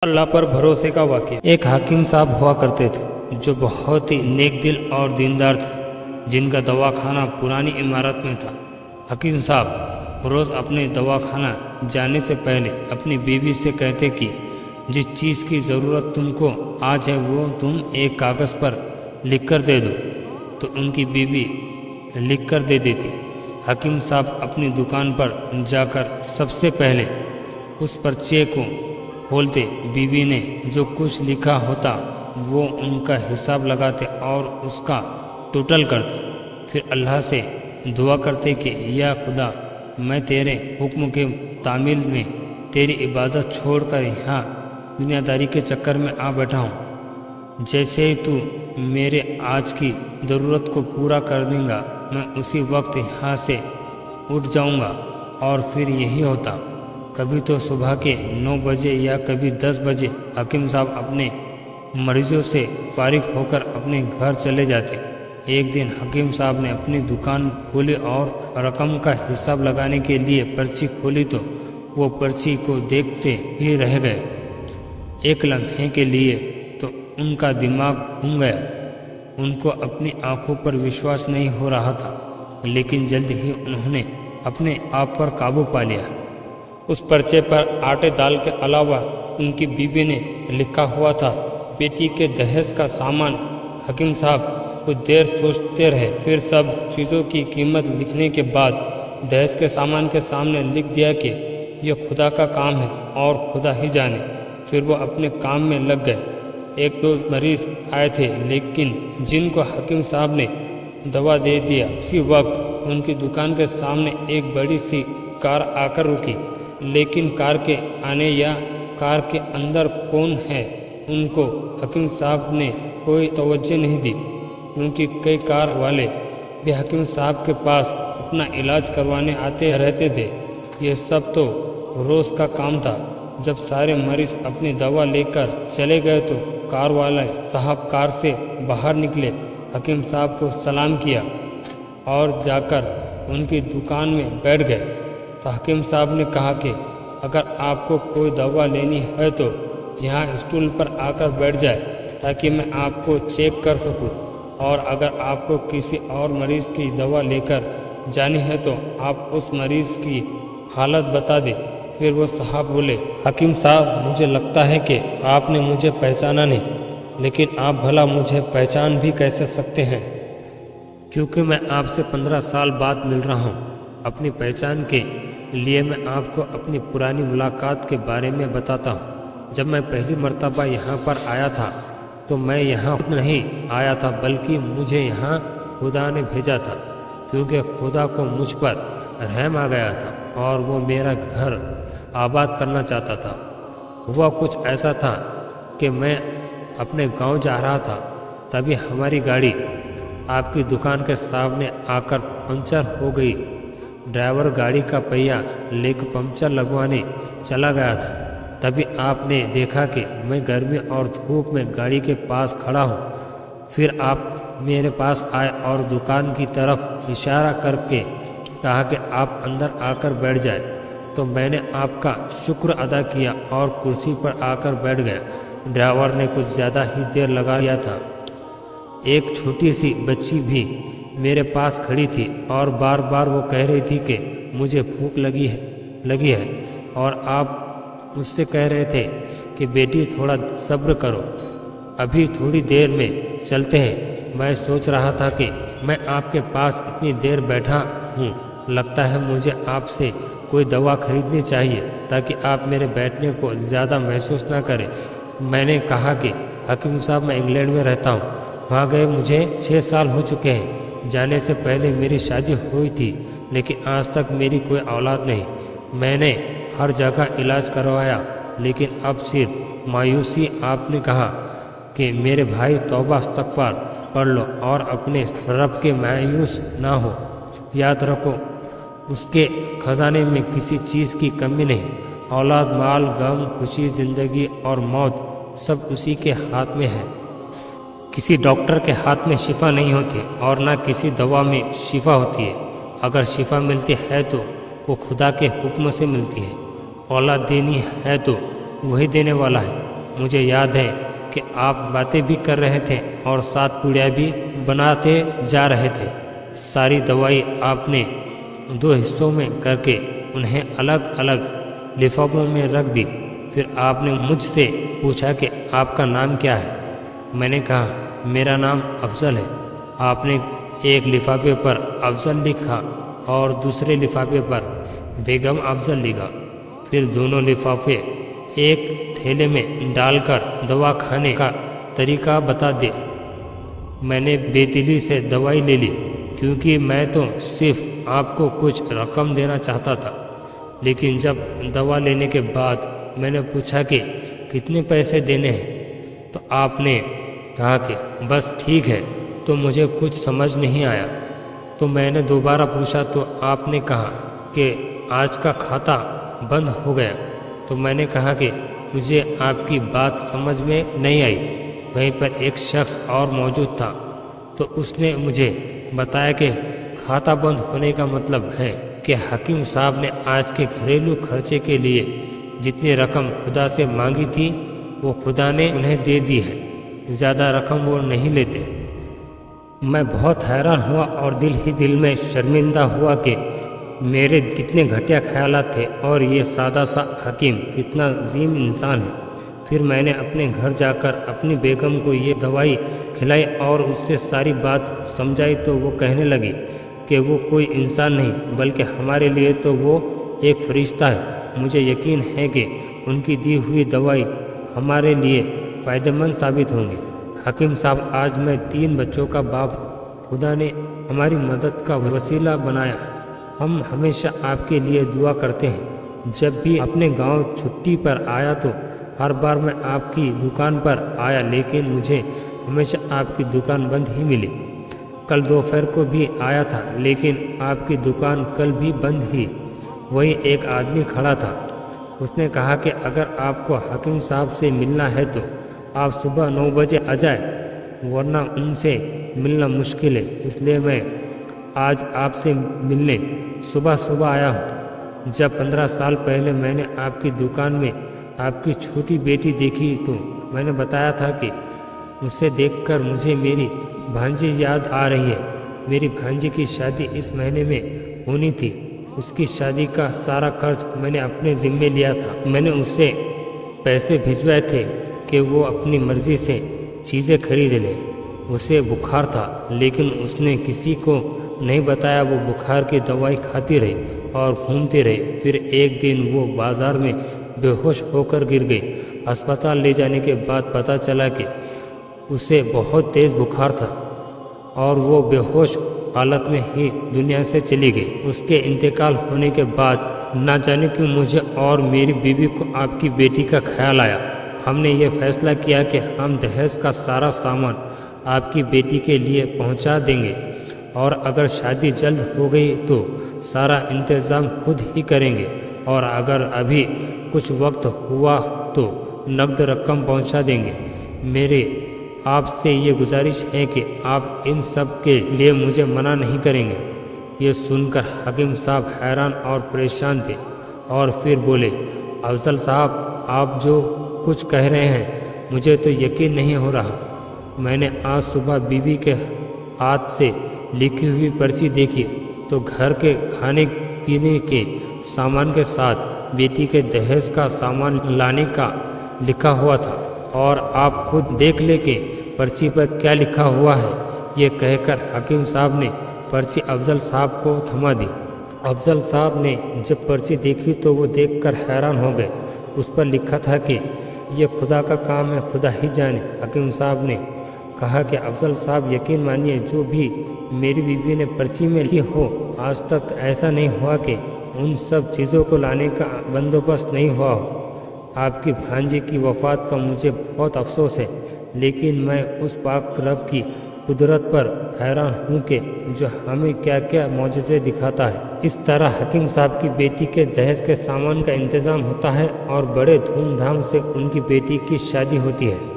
अल्लाह पर भरोसे का वाक़या। एक हाकिम साहब हुआ करते थे जो बहुत ही नेक दिल और दीनदार थे, जिनका दवाखाना पुरानी इमारत में था। हाकिम साहब रोज़ अपने दवाखाना जाने से पहले अपनी बीवी से कहते कि जिस चीज़ की ज़रूरत तुमको आज है वो तुम एक कागज़ पर लिख कर दे दो, तो उनकी बीवी लिख कर दे देती। हाकिम साहब अपनी दुकान पर जाकर सबसे पहले उस पर्चे को खोलते, बीवी ने जो कुछ लिखा होता वो उनका हिसाब लगाते और उसका टोटल करते। फिर अल्लाह से दुआ करते कि या खुदा, मैं तेरे हुक्म के तामील में तेरी इबादत छोड़कर यहाँ दुनियादारी के चक्कर में आ बैठा हूँ। जैसे ही तू मेरे आज की ज़रूरत को पूरा कर देगा, मैं उसी वक्त यहाँ से उठ जाऊँगा। और फिर यही होता। कभी तो सुबह के 9 बजे या कभी 10 बजे हाकिम साहब अपने मरीजों से फारिग होकर अपने घर चले जाते। एक दिन हाकिम साहब ने अपनी दुकान खोली और रकम का हिसाब लगाने के लिए पर्ची खोली तो वो पर्ची को देखते ही रह गए। एक लम्हे के लिए तो उनका दिमाग घूम गया। उनको अपनी आंखों पर विश्वास नहीं हो रहा था, लेकिन जल्द ही उन्होंने अपने आप पर काबू पा लिया। उस पर्चे पर आटे दाल के अलावा उनकी बीवी ने लिखा हुआ था, बेटी के दहेज का सामान। हाकिम साहब कुछ देर सोचते रहे, फिर सब चीज़ों की कीमत लिखने के बाद दहेज के सामान के सामने लिख दिया कि यह खुदा का काम है और खुदा ही जाने। फिर वो अपने काम में लग गए। 1-2 मरीज आए थे, लेकिन जिनको हाकिम साहब ने दवा दे दिया, उसी वक्त उनकी दुकान के सामने एक बड़ी सी कार आकर रुकी। लेकिन कार के आने या कार के अंदर कौन है, उनको हाकिम साहब ने कोई तवज्जो नहीं दी, क्योंकि कई कार वाले भी हाकिम साहब के पास अपना इलाज करवाने आते रहते थे। ये सब तो रोज़ का काम था। जब सारे मरीज अपनी दवा लेकर चले गए तो कार वाले साहब कार से बाहर निकले, हाकिम साहब को सलाम किया और जाकर उनकी दुकान में बैठ गए। तो हाकिम साहब ने कहा कि अगर आपको कोई दवा लेनी है तो यहाँ स्टूल पर आकर बैठ जाए, ताकि मैं आपको चेक कर सकूँ, और अगर आपको किसी और मरीज़ की दवा लेकर जानी है तो आप उस मरीज़ की हालत बता दें। फिर वो साहब बोले, हाकिम साहब, मुझे लगता है कि आपने मुझे पहचाना नहीं, लेकिन आप भला मुझे पहचान भी कैसे सकते हैं, क्योंकि मैं आपसे 15 साल बाद मिल रहा हूँ। अपनी पहचान के लिए मैं आपको अपनी पुरानी मुलाकात के बारे में बताता हूँ। जब मैं पहली मर्तबा यहाँ पर आया था तो मैं यहाँ नहीं आया था, बल्कि मुझे यहाँ खुदा ने भेजा था, क्योंकि खुदा को मुझ पर रहम आ गया था और वो मेरा घर आबाद करना चाहता था। हुआ कुछ ऐसा था कि मैं अपने गांव जा रहा था, तभी हमारी गाड़ी आपकी दुकान के सामने आकर पंचर हो गई। ड्राइवर गाड़ी का पहिया लेकर पंचर लगवाने चला गया था, तभी आपने देखा कि मैं गर्मी और धूप में गाड़ी के पास खड़ा हूँ। फिर आप मेरे पास आए और दुकान की तरफ इशारा करके कहा कि आप अंदर आकर बैठ जाए। तो मैंने आपका शुक्र अदा किया और कुर्सी पर आकर बैठ गया। ड्राइवर ने कुछ ज़्यादा ही देर लगा लिया था। एक छोटी सी बच्ची भी मेरे पास खड़ी थी और बार बार वो कह रही थी कि मुझे भूख लगी है, और आप मुझसे कह रहे थे कि बेटी थोड़ा सब्र करो, अभी थोड़ी देर में चलते हैं। मैं सोच रहा था कि मैं आपके पास इतनी देर बैठा हूँ, लगता है मुझे आपसे कोई दवा खरीदनी चाहिए ताकि आप मेरे बैठने को ज़्यादा महसूस ना करें। मैंने कहा कि हाकिम साहब, मैं इंग्लैंड में रहता हूँ, वहाँ गए मुझे 6 साल हो चुके हैं। जाने से पहले मेरी शादी हुई थी, लेकिन आज तक मेरी कोई औलाद नहीं। मैंने हर जगह इलाज करवाया, लेकिन अब सिर्फ मायूसी। आपने कहा कि मेरे भाई, तौबा इस्तग़फ़ार पढ़ लो और अपने रब के मायूस ना हो। याद रखो, उसके खजाने में किसी चीज़ की कमी नहीं। औलाद, माल, गम, खुशी, ज़िंदगी और मौत सब उसी के हाथ में है। किसी डॉक्टर के हाथ में शिफा नहीं होती और ना किसी दवा में शिफा होती है। अगर शिफा मिलती है तो वो खुदा के हुक्म से मिलती है। औलाद देनी है तो वही देने वाला है। मुझे याद है कि आप बातें भी कर रहे थे और साथ पुड़िया भी बनाते जा रहे थे। सारी दवाई आपने 2 हिस्सों में करके उन्हें अलग अलग लिफाफों में रख दी। फिर आपने मुझसे पूछा कि आपका नाम क्या है। मैंने कहा मेरा नाम अफजल है। आपने एक लिफाफे पर अफजल लिखा और दूसरे लिफाफे पर बेगम अफजल लिखा। फिर दोनों लिफाफे एक थैले में डालकर दवा खाने का तरीका बता दे। मैंने बेदिली से दवाई ले ली क्योंकि मैं तो सिर्फ आपको कुछ रकम देना चाहता था। लेकिन जब दवा लेने के बाद मैंने पूछा कि कितने पैसे देने हैं तो आपने कहा कि बस ठीक है। तो मुझे कुछ समझ नहीं आया तो मैंने दोबारा पूछा तो आपने कहा कि आज का खाता बंद हो गया। तो मैंने कहा कि मुझे आपकी बात समझ में नहीं आई। वहीं पर एक शख्स और मौजूद था तो उसने मुझे बताया कि खाता बंद होने का मतलब है कि हकीम साहब ने आज के घरेलू खर्चे के लिए जितनी रकम खुदा से मांगी थी वो खुदा ने उन्हें दे दी है। ज़्यादा रकम वो नहीं लेते। मैं बहुत हैरान हुआ और दिल ही दिल में शर्मिंदा हुआ कि मेरे कितने घटिया ख्यालात थे और ये सादा सा हकीम कितना अजीम इंसान है। फिर मैंने अपने घर जाकर अपनी बेगम को ये दवाई खिलाई और उससे सारी बात समझाई तो वो कहने लगी कि वो कोई इंसान नहीं बल्कि हमारे लिए तो वो एक फरिश्ता है। मुझे यकीन है कि उनकी दी हुई दवाई हमारे लिए फ़ायदेमंद साबित होंगी। हकीम साहब, आज मैं 3 बच्चों का बाप, खुदा ने हमारी मदद का वसीला बनाया। हम हमेशा आपके लिए दुआ करते हैं। जब भी अपने गांव छुट्टी पर आया तो हर बार मैं आपकी दुकान पर आया लेकिन मुझे हमेशा आपकी दुकान बंद ही मिली। कल दोपहर को भी आया था लेकिन आपकी दुकान कल भी बंद ही। वही एक आदमी खड़ा था। उसने कहा कि अगर आपको हकीम साहब से मिलना है तो आप सुबह 9 बजे आ जाए वरना उनसे मिलना मुश्किल है। इसलिए मैं आज आपसे मिलने सुबह सुबह आया हूँ। जब 15 साल पहले मैंने आपकी दुकान में आपकी छोटी बेटी देखी तो मैंने बताया था कि उसे देखकर मुझे मेरी भांजी याद आ रही है। मेरी भांजी की शादी इस महीने में होनी थी। उसकी शादी का सारा खर्च मैंने अपने ज़िम्मे लिया था। मैंने उसे पैसे भिजवाए थे कि वो अपनी मर्ज़ी से चीज़ें खरीद ले। उसे बुखार था लेकिन उसने किसी को नहीं बताया। वो बुखार की दवाई खाती रही और घूमती रही। फिर एक दिन वो बाज़ार में बेहोश होकर गिर गई। अस्पताल ले जाने के बाद पता चला कि उसे बहुत तेज़ बुखार था और वो बेहोश हालत में ही दुनिया से चली गई। उसके इंतकाल होने के बाद ना जाने क्यों मुझे और मेरी बीवी को आपकी बेटी का ख्याल आया। हमने ये फैसला किया कि हम दहेज का सारा सामान आपकी बेटी के लिए पहुंचा देंगे और अगर शादी जल्द हो गई तो सारा इंतज़ाम खुद ही करेंगे और अगर अभी कुछ वक्त हुआ तो नकद रकम पहुंचा देंगे। मेरे आपसे ये गुजारिश है कि आप इन सब के लिए मुझे मना नहीं करेंगे। ये सुनकर हकीम साहब हैरान और परेशान थे और फिर बोले, अफजल साहब, आप जो कुछ कह रहे हैं मुझे तो यकीन नहीं हो रहा। मैंने आज सुबह बीवी के हाथ से लिखी हुई पर्ची देखी तो घर के खाने पीने के सामान के साथ बेटी के दहेज का सामान लाने का लिखा हुआ था और आप खुद देख ले कि पर्ची पर क्या लिखा हुआ है। ये कहकर हकीम साहब ने पर्ची अफजल साहब को थमा दी। अफजल साहब ने जब पर्ची देखी तो वो देखकर हैरान हो गए। उस पर लिखा था कि ये खुदा का काम है, खुदा ही जाने। हकीम साहब ने कहा कि अफजल साहब, यकीन मानिए जो भी मेरी बीवी ने पर्ची में लिखी हो, आज तक ऐसा नहीं हुआ कि उन सब चीज़ों को लाने का बंदोबस्त नहीं हुआ हो। आपकी भांजी की वफ़ात का मुझे बहुत अफसोस है लेकिन मैं उस पाक रब की कुदरत पर हैरान हूँ कि जो हमें क्या क्या मौजज़े दिखाता है। इस तरह हकीम साहब की बेटी के दहेज के सामान का इंतज़ाम होता है और बड़े धूमधाम से उनकी बेटी की शादी होती है।